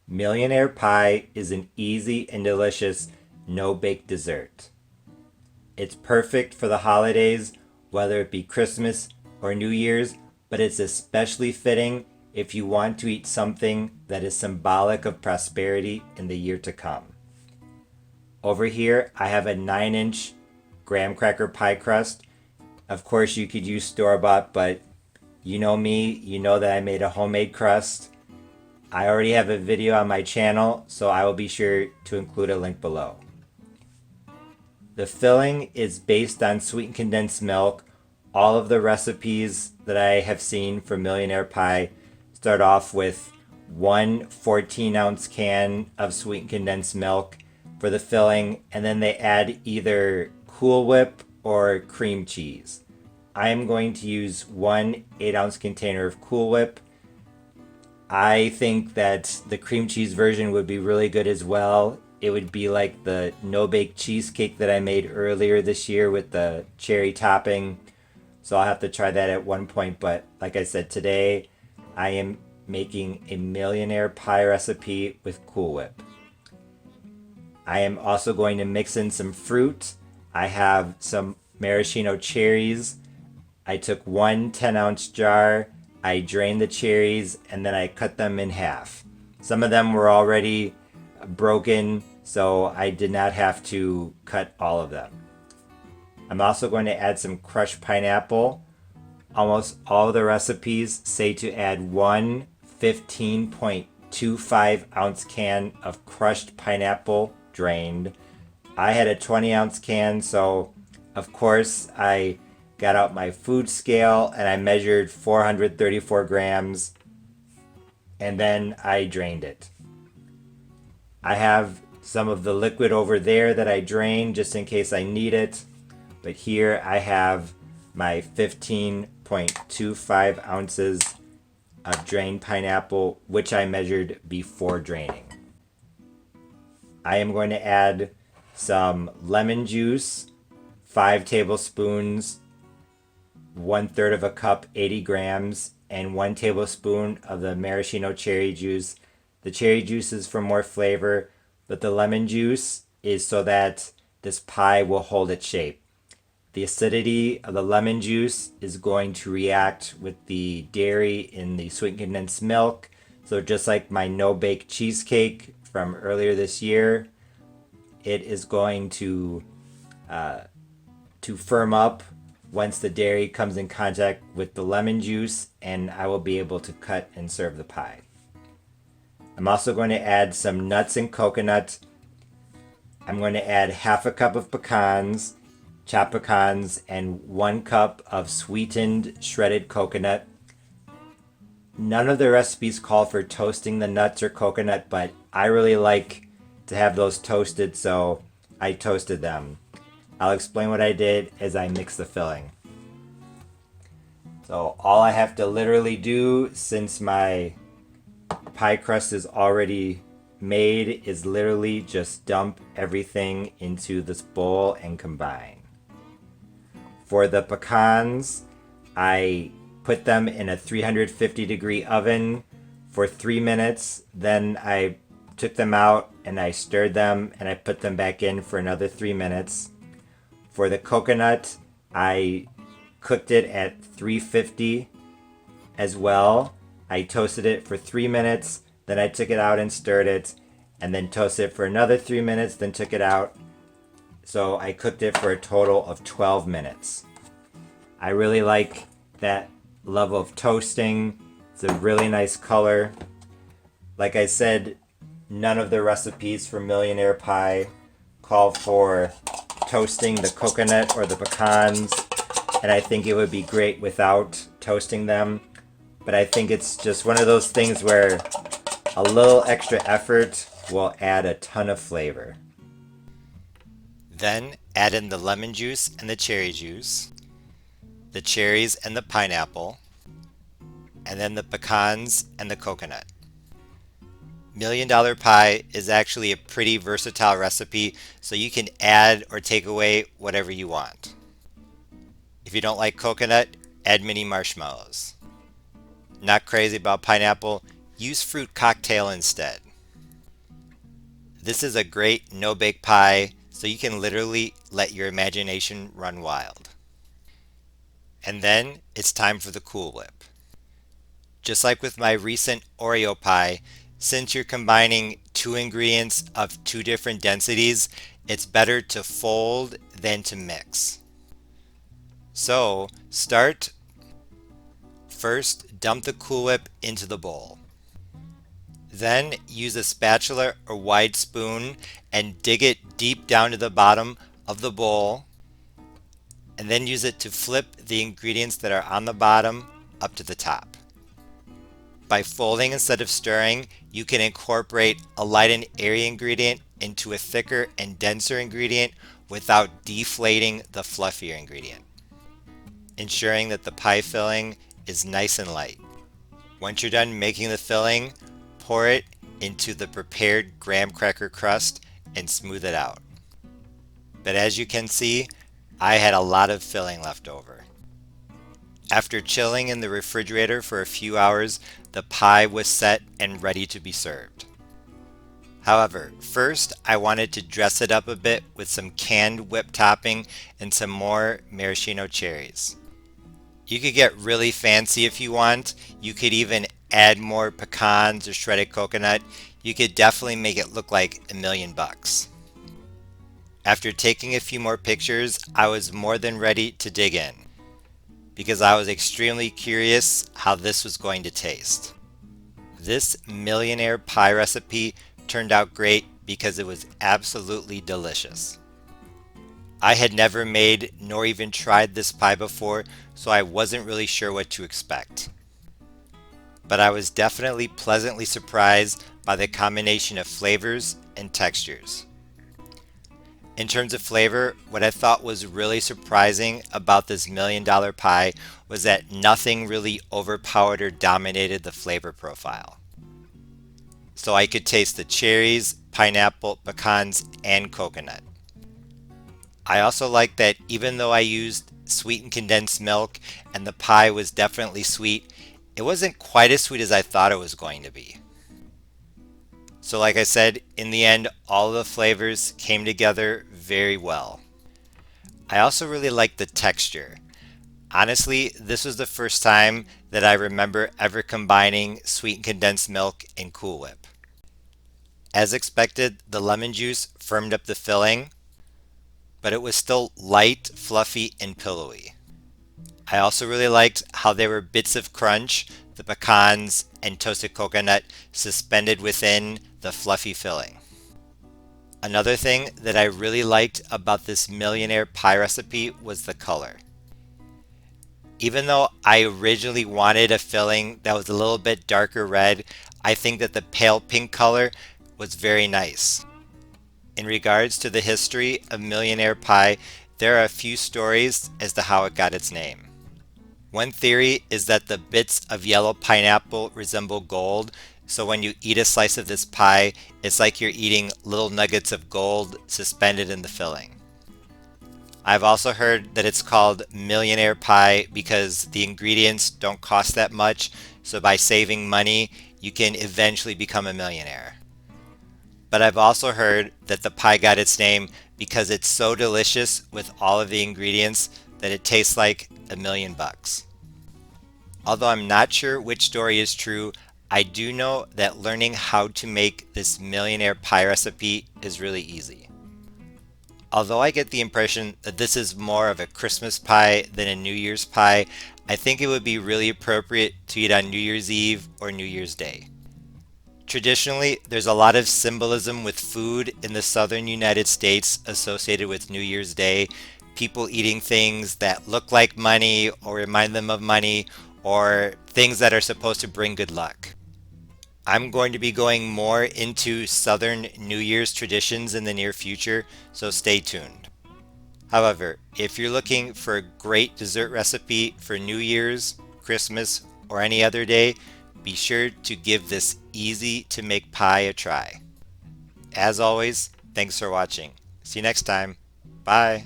Millionaire Pie is an easy and delicious no-bake dessert. It's perfect for the holidays, whether it be Christmas or New Year's, but it's especially fitting if you want to eat something that is symbolic of prosperity in the year to come. Over here, I have a 9-inch graham cracker pie crust. Of course, you could use store-bought, but you know me, you know that I made a homemade crust. I already have a video on my channel, so I will be sure to include a link below. The filling is based on sweetened condensed milk. All of the recipes that I have seen for Millionaire Pie start off with one 14-ounce can of sweetened condensed milk for the filling, and then they add either Cool Whip or cream cheese. I am going to use one 8-ounce container of Cool Whip. I think that the cream cheese version would be really good as well. It would be like the no-bake cheesecake that I made earlier this year with the cherry topping. So I'll have to try that at one point. But like I said, today I am making a Millionaire Pie recipe with Cool Whip. I am also going to mix in some fruit. I have some maraschino cherries. I took one 10-ounce jar. I drained the cherries and then I cut them in half. Some of them were already broken, so I did not have to cut all of them. I'm also going to add some crushed pineapple. Almost all of the recipes say to add one 15.25 ounce can of crushed pineapple drained. I had a 20-ounce can, so of course I got out my food scale and I measured 434 grams and then I drained it. I have some of the liquid over there that I drained just in case I need it, but here I have my 15.25 ounces of drained pineapple, which I measured before draining. I am going to add some lemon juice, 5 tablespoons, 1/3 of a cup, 80 grams, and 1 tablespoon of the maraschino cherry juice. The cherry juice is for more flavor, but the lemon juice is so that this pie will hold its shape. The acidity of the lemon juice is going to react with the dairy in the sweetened condensed milk. So just like my no-bake cheesecake from earlier this year, it is going to firm up once the dairy comes in contact with the lemon juice, and I will be able to cut and serve the pie. I'm also going to add some nuts and coconut. I'm going to add half a cup of pecans, chopped pecans, and 1 cup of sweetened shredded coconut. None of the recipes call for toasting the nuts or coconut, but I really like to have those toasted, so I toasted them. I'll explain what I did as I mix the filling. So all I have to literally do, since my pie crust is already made, is literally just dump everything into this bowl and combine. For the pecans, I put them in a 350-degree oven for 3 minutes. Then I took them out and I stirred them and I put them back in for another 3 minutes. For the coconut, I cooked it at 350 as well. I toasted it for 3 minutes, then I took it out and stirred it, and then toasted it for another 3 minutes, then took it out. So I cooked it for a total of 12 minutes. I really like that level of toasting. It's a really nice color. Like I said, none of the recipes for Millionaire Pie call for toasting the coconut or the pecans, and I think it would be great without toasting them. But I think it's just one of those things where a little extra effort will add a ton of flavor. Then add in the lemon juice and the cherry juice, the cherries and the pineapple, and then the pecans and the coconut. Million Dollar Pie is actually a pretty versatile recipe, so you can add or take away whatever you want. If you don't like coconut, add mini marshmallows. Not crazy about pineapple, use fruit cocktail instead. This is a great no-bake pie, so you can literally let your imagination run wild. And then it's time for the Cool Whip. Just like with my recent Oreo pie, since you're combining two ingredients of two different densities, it's better to fold than to mix. So start first, dump the Cool Whip into the bowl. Then use a spatula or wide spoon and dig it deep down to the bottom of the bowl, and then use it to flip the ingredients that are on the bottom up to the top. By folding instead of stirring, you can incorporate a light and airy ingredient into a thicker and denser ingredient without deflating the fluffier ingredient, ensuring that the pie filling is nice and light. Once you're done making the filling, pour it into the prepared graham cracker crust and smooth it out. But as you can see, I had a lot of filling left over. After chilling in the refrigerator for a few hours, the pie was set and ready to be served. However, first I wanted to dress it up a bit with some canned whipped topping and some more maraschino cherries. You could get really fancy if you want. You could even add more pecans or shredded coconut. You could definitely make it look like $1,000,000. After taking a few more pictures, I was more than ready to dig in, because I was extremely curious how this was going to taste. This Millionaire Pie recipe turned out great because it was absolutely delicious. I had never made nor even tried this pie before, so I wasn't really sure what to expect. But I was definitely pleasantly surprised by the combination of flavors and textures. In terms of flavor, what I thought was really surprising about this $1,000,000 pie was that nothing really overpowered or dominated the flavor profile. So I could taste the cherries, pineapple, pecans, and coconut. I also like that even though I used sweetened condensed milk and the pie was definitely sweet, it wasn't quite as sweet as I thought it was going to be. So like I said, in the end, all of the flavors came together very well. I also really liked the texture. Honestly, this was the first time that I remember ever combining sweetened condensed milk and Cool Whip. As expected, the lemon juice firmed up the filling, but it was still light, fluffy, and pillowy. I also really liked how there were bits of crunch, the pecans and toasted coconut suspended within the fluffy filling. Another thing that I really liked about this Millionaire Pie recipe was the color. Even though I originally wanted a filling that was a little bit darker red, I think that the pale pink color was very nice. In regards to the history of Millionaire Pie, there are a few stories as to how it got its name. One theory is that the bits of yellow pineapple resemble gold, so when you eat a slice of this pie, it's like you're eating little nuggets of gold suspended in the filling. I've also heard that it's called Millionaire Pie because the ingredients don't cost that much, so by saving money, you can eventually become a millionaire. But I've also heard that the pie got its name because it's so delicious with all of the ingredients that it tastes like $1,000,000. Although I'm not sure which story is true, I do know that learning how to make this Millionaire Pie recipe is really easy. Although I get the impression that this is more of a Christmas pie than a New Year's pie, I think it would be really appropriate to eat on New Year's Eve or New Year's Day. Traditionally, there's a lot of symbolism with food in the southern United States associated with New Year's Day. People eating things that look like money or remind them of money, or things that are supposed to bring good luck. I'm going to be going more into Southern New Year's traditions in the near future, so stay tuned. However, if you're looking for a great dessert recipe for New Year's, Christmas, or any other day, be sure to give this easy to make pie a try. As always, thanks for watching. See you next time. Bye.